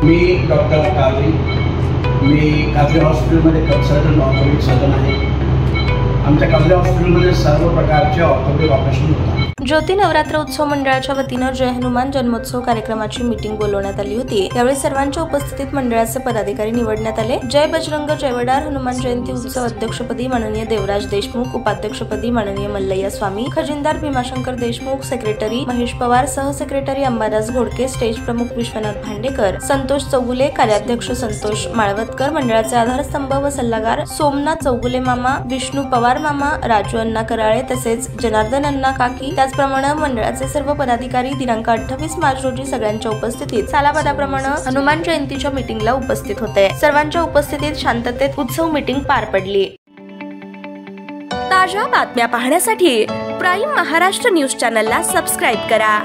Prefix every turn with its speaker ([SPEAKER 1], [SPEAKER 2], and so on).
[SPEAKER 1] मी doctor cowrie, मी cowrie हॉस्पिटलमध्ये consultant orthopaedic surgeon आहे। आमच्या कावरी हॉस्पिटलमध्ये सर्व प्रकारचे ऑर्थोपेडिक ऑपरेशन होतात।
[SPEAKER 2] ज्योती नवरात्र उत्सव मंडळाच्या वतीने जय हनुमान जन्मोत्सव कार्यक्रमाची मीटिंग बोलवण्यात आली होती। यावेळी सर्वांच्या उपस्थितीत मंडळाचे पदाधिकारी निवडण्यात आले। जय बजरंग जय वडार हनुमान जयंती उत्सव अध्यक्षपदी माननीय देवराज देशमुख, उपाध्यक्षपदी माननीय मल्लय्या स्वामी, खजिनदार भीमाशंकर देशमुख, सेक्रेटरी महेश पवार, सहसेक्रेटरी अंबादास घोडके, स्टेज प्रमुख विश्वनाथ भांडेकर, संतोष चौगुले, कार्याध्यक्ष संतोष माळवतकर, मंडळाचे आधारस्तंभ व सल्लागार सोमनाथ चौगुले मामा, विष्णू पवार मामा, राजू अण्णा कराळे तसेच जनार्दन अण्णा काकी, त्याचप्रमाणे मंडळाचे सर्व पदाधिकारी दिनांक 28 मार्च रोजी सगळ्यांच्या उपस्थितीत सालाबादाप्रमाणे हनुमान जयंतीच्या मीटिंगला उपस्थित होते। सर्वांच्या उपस्थितीत शांततेत उत्सव मीटिंग पार पडली। ताज्या बातम्या पाहण्यासाठी प्राईम महाराष्ट्र न्यूज चॅनलला सबस्क्राइब करा।